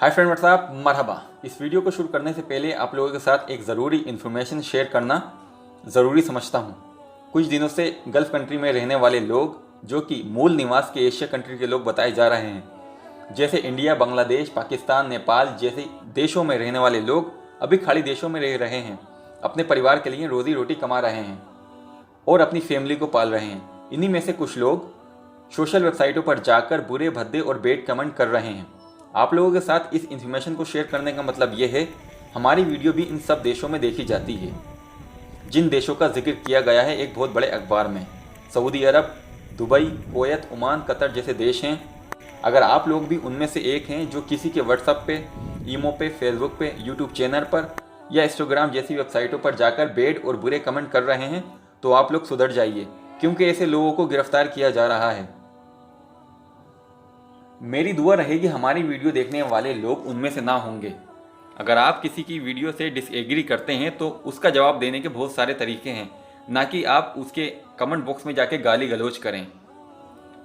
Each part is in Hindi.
हाय फ्रेंड, व्हाट्सअप, मरहबा। इस वीडियो को शुरू करने से पहले आप लोगों के साथ एक ज़रूरी इन्फॉर्मेशन शेयर करना ज़रूरी समझता हूँ। कुछ दिनों से गल्फ़ कंट्री में रहने वाले लोग, जो कि मूल निवास के एशिया कंट्री के लोग बताए जा रहे हैं, जैसे इंडिया, बांग्लादेश, पाकिस्तान, नेपाल जैसे देशों में रहने वाले लोग अभी खाड़ी देशों में रह रहे हैं, अपने परिवार के लिए रोज़ी रोटी कमा रहे हैं और अपनी फैमिली को पाल रहे हैं। इन्हीं में से कुछ लोग सोशल वेबसाइटों पर जाकर बुरे भद्दे और बेड कमेंट कर रहे हैं। आप लोगों के साथ इस इन्फॉर्मेशन को शेयर करने का मतलब ये है, हमारी वीडियो भी इन सब देशों में देखी जाती है जिन देशों का जिक्र किया गया है एक बहुत बड़े अखबार में। सऊदी अरब, दुबई, कुवैत, ओमान, कतर जैसे देश हैं। अगर आप लोग भी उनमें से एक हैं जो किसी के व्हाट्सएप पे, ईमो पे, फेसबुक पे, यूट्यूब चैनल पर या इंस्टाग्राम जैसी वेबसाइटों पर जाकर बेड और बुरे कमेंट कर रहे हैं, तो आप लोग सुधर जाइए, क्योंकि ऐसे लोगों को गिरफ्तार किया जा रहा है। मेरी दुआ रहेगी हमारी वीडियो देखने वाले लोग उनमें से ना होंगे। अगर आप किसी की वीडियो से डिसएग्री करते हैं तो उसका जवाब देने के बहुत सारे तरीके हैं, ना कि आप उसके कमेंट बॉक्स में जाके गाली गलौज करें।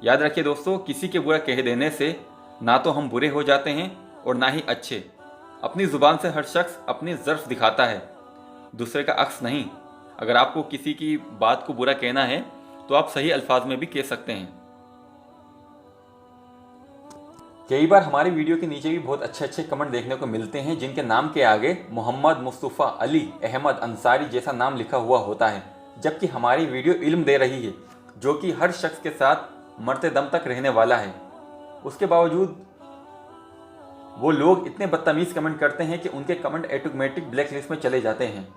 याद रखिए दोस्तों, किसी के बुरा कह देने से ना तो हम बुरे हो जाते हैं और ना ही अच्छे। अपनी ज़ुबान से हर शख्स अपनी ज़र्फ़ दिखाता है, दूसरे का अक्स नहीं। अगर आपको किसी की बात को बुरा कहना है तो आप सही अल्फाज में भी कह सकते हैं। कई बार हमारी वीडियो के नीचे भी बहुत अच्छे कमेंट देखने को मिलते हैं जिनके नाम के आगे मोहम्मद, मुस्तफ़ा, अली, अहमद, अंसारी जैसा नाम लिखा हुआ होता है, जबकि हमारी वीडियो इल्म दे रही है, जो कि हर शख्स के साथ मरते दम तक रहने वाला है। उसके बावजूद वो लोग इतने बदतमीज़ कमेंट करते हैं कि उनके कमेंट ऑटोमेटिक ब्लैक लिस्ट में चले जाते हैं।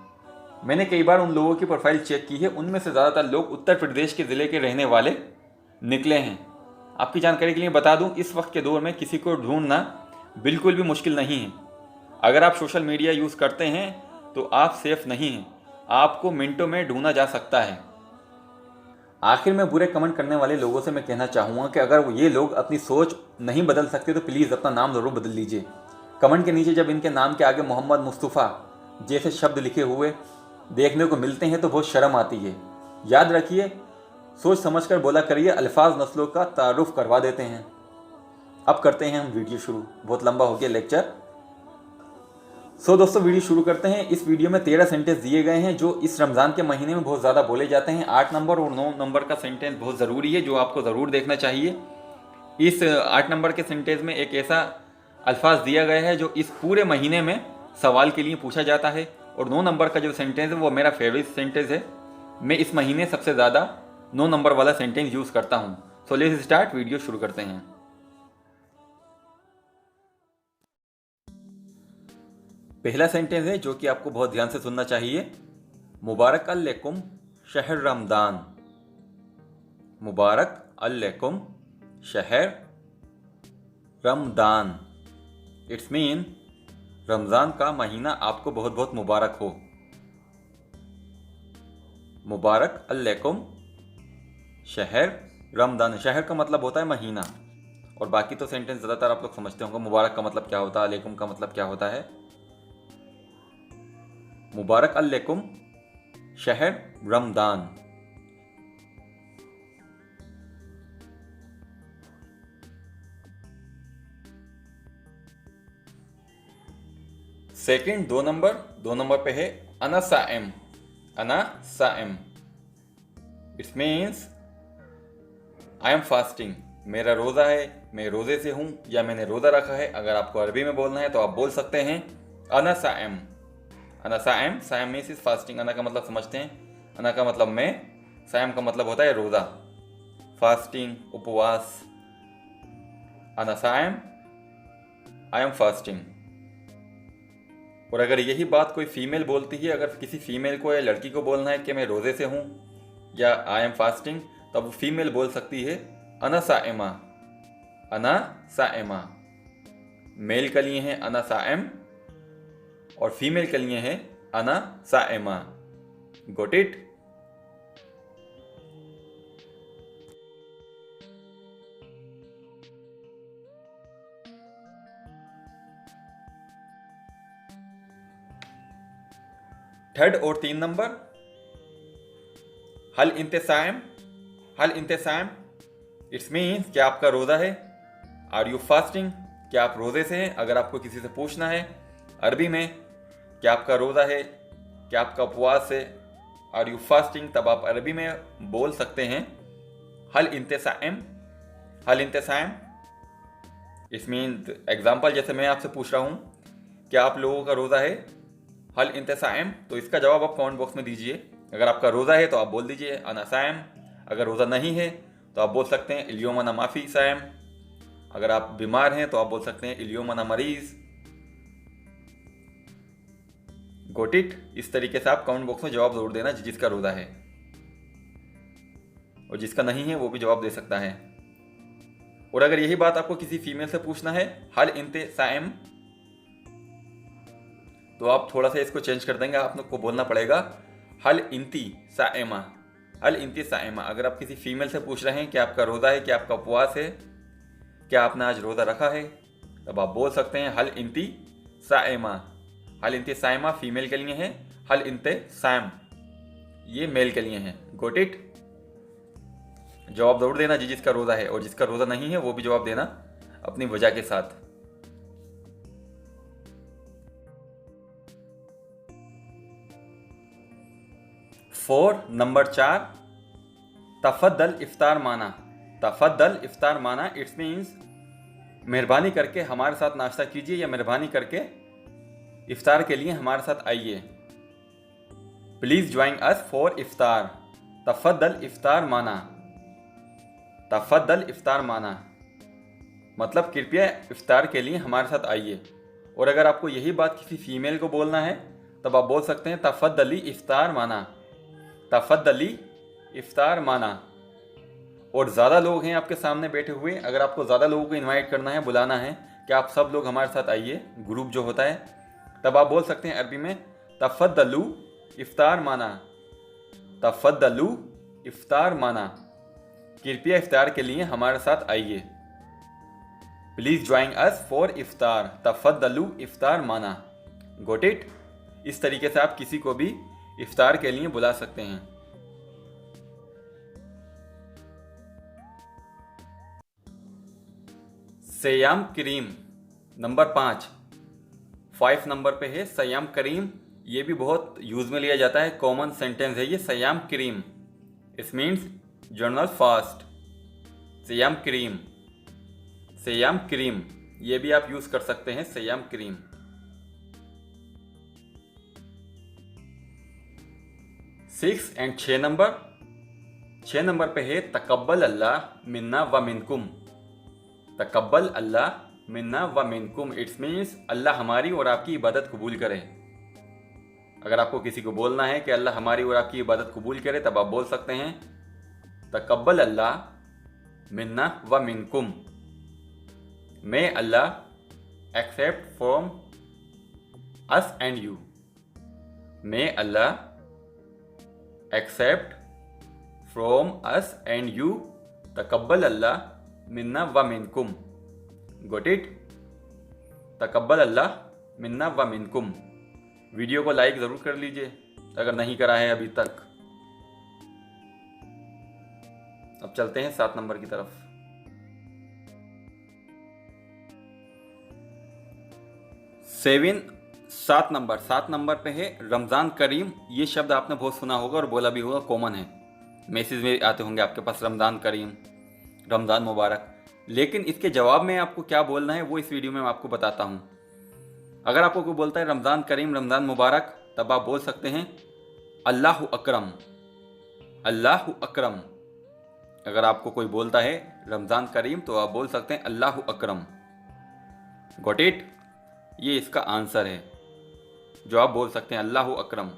मैंने कई बार उन लोगों की प्रोफाइल चेक की है, उनमें से ज़्यादातर लोग उत्तर प्रदेश के ज़िले के रहने वाले निकले हैं। आपकी जानकारी के लिए बता दूं, इस वक्त के दौर में किसी को ढूंढना बिल्कुल भी मुश्किल नहीं है। अगर आप सोशल मीडिया यूज़ करते हैं तो आप सेफ नहीं हैं, आपको मिनटों में ढूंढा जा सकता है। आखिर में बुरे कमेंट करने वाले लोगों से मैं कहना चाहूँगा कि अगर ये लोग अपनी सोच नहीं बदल सकते तो प्लीज़ अपना नाम ज़रूर बदल लीजिए। कमेंट के नीचे जब इनके नाम के आगे मोहम्मद, मुस्तफ़ा जैसे शब्द लिखे हुए देखने को मिलते हैं तो बहुत शर्म आती है। याद रखिए, सोच समझकर बोला करिए, अल्फाज नस्लों का तारुफ करवा देते हैं। अब करते हैं हम वीडियो शुरू, बहुत लंबा हो गया लेक्चर। दोस्तों, वीडियो शुरू करते हैं। इस वीडियो में 13 सेंटेंस दिए गए हैं जो इस रमज़ान के महीने में बहुत ज़्यादा बोले जाते हैं। 8 नंबर और 9 नंबर का सेंटेंस बहुत ज़रूरी है, जो आपको ज़रूर देखना चाहिए। इस 8 नंबर के सेंटेंस में एक ऐसा अल्फाज दिया गया है जो इस पूरे महीने में सवाल के लिए पूछा जाता है, और 9 नंबर का जो सेंटेंस है वो मेरा फेवरेट सेंटेंस है। मैं इस महीने सबसे ज़्यादा 9 नंबर वाला सेंटेंस यूज़ करता हूँ। सो लेट्स स्टार्ट, वीडियो शुरू करते हैं। पहला सेंटेंस है जो कि आपको बहुत ध्यान से सुनना चाहिए। मुबारक अलैकुम शहर रमदान। मुबारक अलैकुम शहर रमदान। इट्स मीन रमज़ान का महीना आपको बहुत बहुत मुबारक हो। मुबारक अलैकुम शहर रमदान। शहर का मतलब होता है महीना, और बाकी तो सेंटेंस ज़्यादातर आप लोग समझते होंगे। मुबारक का मतलब क्या होता है, अलैकुम का मतलब क्या होता है। मुबारक अलैकुम शहर रमदान। सेकंड, 2 नंबर पे है अना साइम। अना साइम, it's means I am fasting. मेरा रोज़ा है, मैं रोज़े से हूँ, या मैंने रोज़ा रखा है। अगर आपको अरबी में बोलना है तो आप बोल सकते हैं अना साइम। अना साइम, साइम मीन्स इज फास्टिंग। अना का मतलब समझते हैं, अना का मतलब मैं, साइम का मतलब होता है रोज़ा, फास्टिंग, उपवास। अना साइम, आई एम फास्टिंग। और अगर यही बात कोई फीमेल बोलती है, अगर किसी फीमेल को या लड़की को बोलना है कि मैं रोज़े से हूँ या आई एम फास्टिंग, तब वो फीमेल बोल सकती है अना साइमा। अना साइमा। मेल के लिए है अना साइम और फीमेल के लिए है अना साइमा। Got it? थर्ड और 3 नंबर, हल इंतसाम। हल इंतसाम, इट्स मीन्स क्या आपका रोज़ा है। Are you fasting? क्या आप रोज़े से हैं? अगर आपको किसी से पूछना है अरबी में क्या आपका रोज़ा है, क्या आपका उपवास है, आर यू फास्टिंग, तब आप अरबी में बोल सकते हैं हल इंते साइम, हल इंते साइम। इसमें एग्जाम्पल जैसे मैं आपसे पूछ रहा हूँ क्या आप लोगों का रोज़ा है, हल इंते साइम, तो इसका जवाब आप कमेंट बॉक्स में दीजिए। अगर आपका रोज़ा है तो आप बोल दीजिए अना साइम। अगर रोज़ा नहीं है तो आप बोल सकते हैं इल्योम अना माफ़ी साइम। अगर आप बीमार हैं तो आप बोल सकते हैं इल्योम अना मरीज़। Got it. इस तरीके से आप कमेंट बॉक्स में जवाब जरूर देना जिसका रोज़ा है, और जिसका नहीं है वो भी जवाब दे सकता है। और अगर यही बात आपको किसी फीमेल से पूछना है हल इंते साइम, तो आप थोड़ा सा इसको चेंज कर देंगे, आपको बोलना पड़ेगा हल इंती साइमा, हल इंती साइमा। अगर आप किसी फीमेल से पूछ रहे हैं कि आपका रोज़ा है, क्या आपका उपवास है, क्या आपने आज रोज़ा रखा है, तब आप बोल सकते हैं हल इंती साइमा। हल इंते साइमा फीमेल के लिए है, हल इंते साइम ये मेल के लिए है। Got it. जवाब जरूर देना जिसका रोज़ा है, और जिसका रोज़ा नहीं है वो भी जवाब देना अपनी वजह के साथ। नंबर 4 तफद्दल इफ्तार माना। तफद्दल इफ्तार माना इट्स मीन्स मेहरबानी करके हमारे साथ नाश्ता कीजिए, या मेहरबानी करके इफ्तार के लिए हमारे साथ आइए। प्लीज ज्वाइन अस फॉर इफ्तार। तफद्दल इफ्तार माना, तफद्दल इफ्तार माना मतलब कृपया इफ्तार के लिए हमारे साथ आइए। और अगर आपको यही बात किसी फीमेल को बोलना है तब आप बोल सकते हैं तफद्दली इफ्तार माना, तफद्दली इफ्तार माना। और ज़्यादा लोग हैं आपके सामने बैठे हुए, अगर आपको ज़्यादा लोगों को इनवाइट करना है, बुलाना है कि आप सब लोग हमारे साथ आइए, ग्रुप जो होता है, तब आप बोल सकते हैं अरबी में तफद्दलू इफ्तार माना, तफद्दलू इफ्तार माना कृपया इफ्तार के लिए हमारे साथ आइए। प्लीज ज्वाइन अस फॉर इफ्तार, तफद्दलू इफ्तार माना। Got it. इस तरीके से आप किसी को भी इफ्तार के लिए बुला सकते हैं। सयाम करीम नंबर 5 नंबर पे है सयाम करीम। ये भी बहुत यूज में लिया जाता है, कॉमन सेंटेंस है ये सयाम करीम। It means general fast. सयाम करीम, सयाम करीम ये भी आप यूज कर सकते हैं, सयाम करीम। 6 नंबर पे है तकब्बल अल्लाह मिन्ना व मिनकुम। तकब्बल अल्लाह मिन्ना व मिनकुम इट्स मीन्स अल्लाह हमारी और आपकी इबादत कबूल करे। अगर आपको किसी को बोलना है कि अल्लाह हमारी और आपकी इबादत कबूल करे, तब आप बोल सकते हैं तकब्बल अल्लाह मिन्ना व मिनकुम। May Allah accept from us and you. May Allah accept from us and you. तकब्बल अल्लाह मिन्ना व मिनकुम। Got it. तकब्बल अल्लाह मिन्ना व मिनकुम। वीडियो को लाइक ज़रूर कर लीजिए अगर नहीं करा है अभी तक। अब चलते हैं 7 नंबर की तरफ। 7 नंबर पे है रमज़ान करीम। ये शब्द आपने बहुत सुना होगा और बोला भी होगा, कॉमन है, मैसेज में आते होंगे आपके पास रमज़ान करीम, रमज़ान मुबारक। लेकिन इसके जवाब में आपको क्या बोलना है वो इस वीडियो में मैं आपको बताता हूँ। अगर आपको कोई बोलता है रमज़ान करीम, रमज़ान मुबारक, तब आप बोल सकते हैं अल्लाहु अकरम, अल्लाहु अकरम। अगर आपको कोई बोलता है रमज़ान करीम तो आप बोल सकते हैं अल्लाहु अकरम। Got it. ये इसका आंसर है जो आप बोल सकते हैं, अल्लाहु अकरम।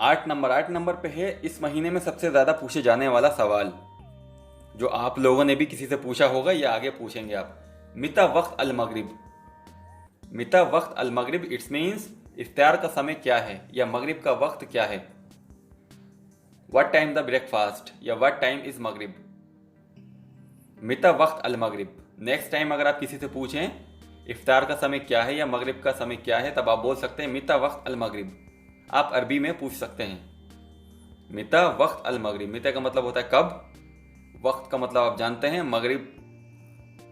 आठ नंबर पे है इस महीने में सबसे ज़्यादा पूछे जाने वाला सवाल, जो आप लोगों ने भी किसी से पूछा होगा या आगे पूछेंगे आप। मिता वक्त अल मगरिब। मिता वक्त अल मगरिब इट्स मीन्स इफ्तार का समय क्या है या मगरिब का वक्त क्या है। व्हाट टाइम द ब्रेकफास्ट या व्हाट टाइम इज मगरिब। मिता वक्त अल मगरिब। नेक्स्ट टाइम अगर आप किसी से पूछें इफ्तार का समय क्या है या मगरिब का समय क्या है, तब आप बोल सकते हैं मिता वक्त अल मगरिब। आप अरबी में पूछ सकते हैं। मिता वक्त अल मगरिब, मिता का मतलब होता है कब, वक्त का मतलब आप जानते हैं, मगरिब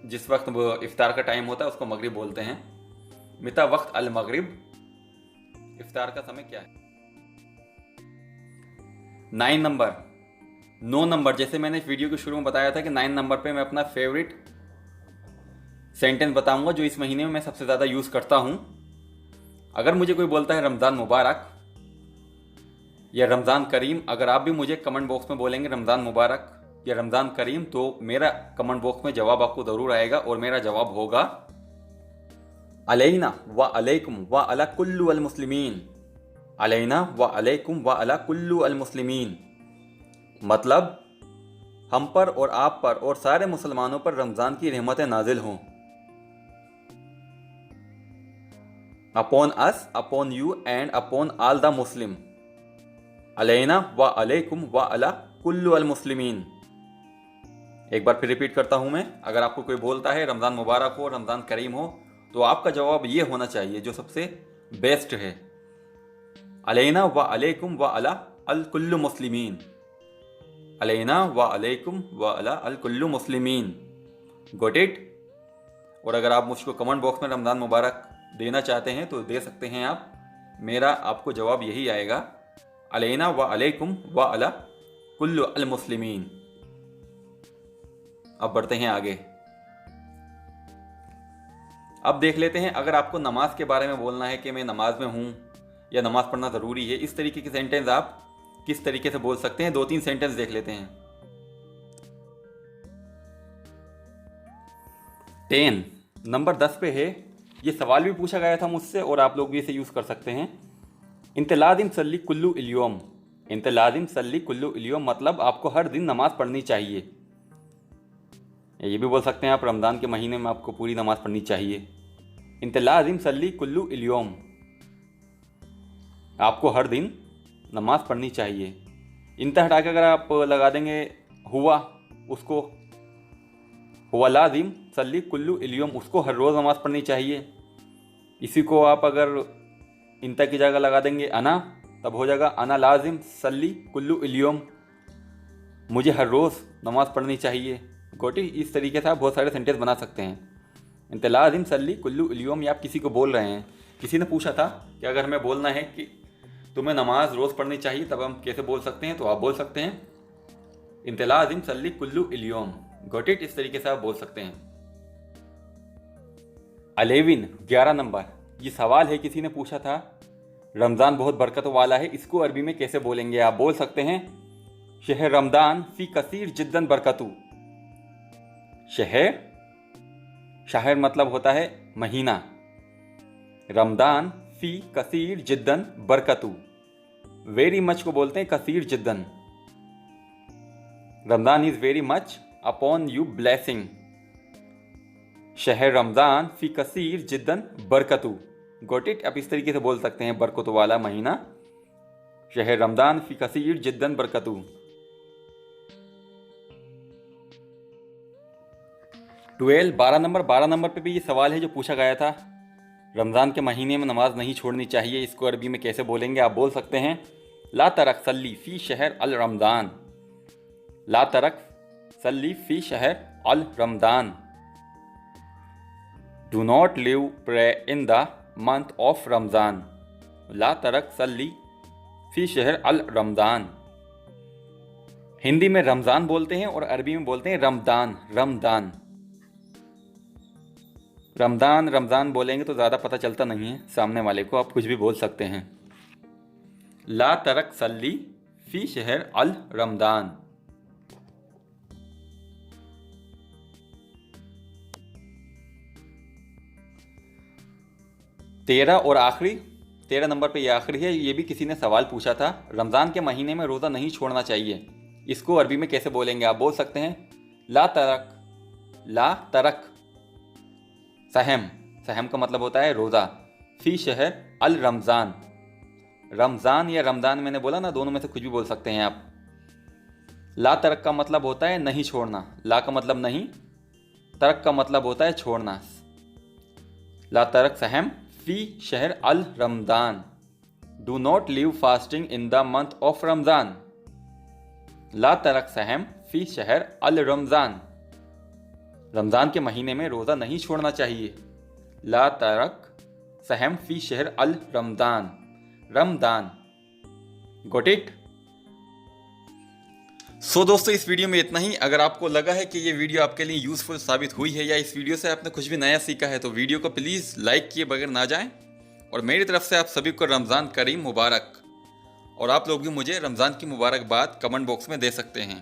जिस वक्त इफ्तार का टाइम होता है उसको मगरिब बोलते हैं। मिता वक्त अल मगरिब, इफ्तार का समय क्या है। 9 नंबर, 9 नंबर, जैसे मैंने इस वीडियो के शुरू में बताया था कि 9 नंबर पे मैं अपना फेवरेट सेंटेंस बताऊंगा जो इस महीने में मैं सबसे ज़्यादा यूज़ करता हूं। अगर मुझे कोई बोलता है रमज़ान मुबारक या रमज़ान करीम, अगर आप भी मुझे कमेंट बॉक्स में बोलेंगे रमज़ान मुबारक या रमज़ान करीम, तो मेरा कमेंट बॉक्स में जवाब आपको ज़रूर आएगा और मेरा जवाब होगा अलैना व अलैकुम व अला कुल्लु अल मुस्लिमीन। अलैना व अलैकुम व अला कुल्लु अल मुस्लिमीन, मतलब हम पर और आप पर और सारे मुसलमानों पर रमज़ान की रहमतें नाजिल हों। Upon us, upon you and upon all the Muslim. अलैना व अलैकुम व अला कुल्लु अल मुस्लिमीन। एक बार फिर रिपीट करता हूं मैं, अगर आपको कोई बोलता है रमज़ान मुबारक हो, रमज़ान करीम हो, तो आपका जवाब ये होना चाहिए जो सबसे बेस्ट है, अलैना व अलैकुम व अला अल कुल्लु मुस्लिमीन। अलैना व अलैकुम व अला अल कुल्लु मुस्लिमीन। Got it. और अगर आप मुझको कमेंट बॉक्स में रमज़ान मुबारक देना चाहते हैं तो दे सकते हैं आप, मेरा आपको जवाब यही आएगा, अलैना व अलैकुम व अला कुल्लु अल मुस्लिमीन। अब बढ़ते हैं आगे। अब देख लेते हैं, अगर आपको नमाज के बारे में बोलना है कि मैं नमाज में हूं या नमाज पढ़ना ज़रूरी है, इस तरीके के सेंटेंस आप किस तरीके से बोल सकते हैं। 2-3 सेंटेंस देख लेते हैं। 10 नंबर 10 पे है, ये सवाल भी पूछा गया था मुझसे और आप लोग भी इसे यूज़ कर सकते हैं। इंत लाजिम सल्ली कुल्लु इल्योम। इंत लाजिम सल्ली कुल्लु इल्योम, मतलब आपको हर दिन नमाज पढ़नी चाहिए। ये भी बोल सकते हैं आप, रमज़ान के महीने में आपको पूरी नमाज पढ़नी चाहिए। इंत लाजिम सल्ली कुल्लु इल्योम, आपको हर दिन नमाज पढ़नी चाहिए। इंत हटा के अगर आप लगा देंगे हुआ, उसको हुआ लाजिम सल्ली कुल्लु इल्योम, उसको हर रोज़ नमाज पढ़नी चाहिए। इसी को आप अगर इंता की जगह लगा देंगे अना, तब हो जाएगा अना लाजिम सल्ली कुल्लु इल्योम, मुझे हर रोज़ नमाज पढ़नी चाहिए। गोटी, इस तरीके से आप बहुत सारे सेंटेंस बना सकते हैं। इंत लाजिम सल्ली कुल्लु इल्योम, या आप किसी को बोल रहे हैं, किसी ने पूछा था कि अगर हमें बोलना है कि तुम्हें नमाज रोज़ पढ़नी चाहिए, तब हम कैसे बोल सकते हैं, तो आप बोल सकते हैं इंत लाजिम सल्ली कुल्लु इल्योम। गॉट इट, इस तरीके से आप बोल सकते हैं। 11 नंबर, ये सवाल है, किसी ने पूछा था रमज़ान बहुत बरकतों वाला है, इसको अरबी में कैसे बोलेंगे। आप बोल सकते हैं शहर रमदान फ़ी कसीर जिद्दन बरकतू। शहर मतलब होता है महीना, रमदान फ़ी कसीर जिद्दन बरकतू, वेरी मच को बोलते हैं कसीर जिद्दन। Ramzan is very much upon you blessing. शहर रमज़ान फ़ी कसीर जिद्दन बरकतू। Got it. अब इस तरीके से बोल सकते हैं बरकत वाला महीना, शहर रमज़ान फ़ी कसीर जिद्दन बरकतू। 12 नंबर पे भी ये सवाल है जो पूछा गया था, रमज़ान के महीने में नमाज नहीं छोड़नी चाहिए, इसको अरबी में कैसे बोलेंगे। आप बोल सकते हैं ला तरक सल्ली फ़ी शहर अल रमज़ान। ला तरक सल्ली फ़ी शहर अल रमज़ान। Do not leave pray in the month of Ramzan. ला तरक सल्ली फ़ी शहर अल रमज़ान। हिंदी में रमज़ान बोलते हैं और अरबी में बोलते हैं रमदान। रमदान रमज़ान रमज़ान बोलेंगे तो ज़्यादा पता चलता नहीं है सामने वाले को, आप कुछ भी बोल सकते हैं। ला तरक सल्ली फ़ी शहर अल रमज़ान। तेरह नंबर पे ये आखिरी है, ये भी किसी ने सवाल पूछा था, रमज़ान के महीने में रोज़ा नहीं छोड़ना चाहिए, इसको अरबी में कैसे बोलेंगे। आप बोल सकते हैं ला तरक सहम। सहम का मतलब होता है रोज़ा। फ़ी शहर अल रमज़ान। रमज़ान या रमज़ान मैंने बोला ना, दोनों में से कुछ भी बोल सकते हैं आप। ला तरक का मतलब होता है नहीं छोड़ना, ला का मतलब नहीं, तरक का मतलब होता है छोड़ना। ला तरक सहम फ़ी शहर अल रमज़ान। Do not leave fasting in the month of Ramzan. ला तरक सहम फी शहर अल रमज़ान। रमज़ान के महीने में रोज़ा नहीं छोड़ना चाहिए। ला तरक सहम फी शहर अल रमज़ान। रमज़ान। Got it. सो दोस्तों, इस वीडियो में इतना ही। अगर आपको लगा है कि ये वीडियो आपके लिए यूज़फुल साबित हुई है या इस वीडियो से आपने कुछ भी नया सीखा है तो वीडियो को प्लीज़ लाइक किए बगैर ना जाएं। और मेरी तरफ से आप सभी को रमज़ान करीम मुबारक। और आप लोग भी मुझे रमज़ान की मुबारकबाद कमेंट बॉक्स में दे सकते हैं।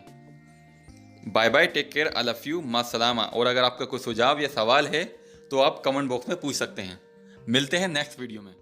Bye bye, take care, I love you, मा सलामा। और अगर आपका कोई सुझाव या सवाल है तो आप कमेंट बॉक्स में पूछ सकते हैं। मिलते हैं नेक्स्ट वीडियो में।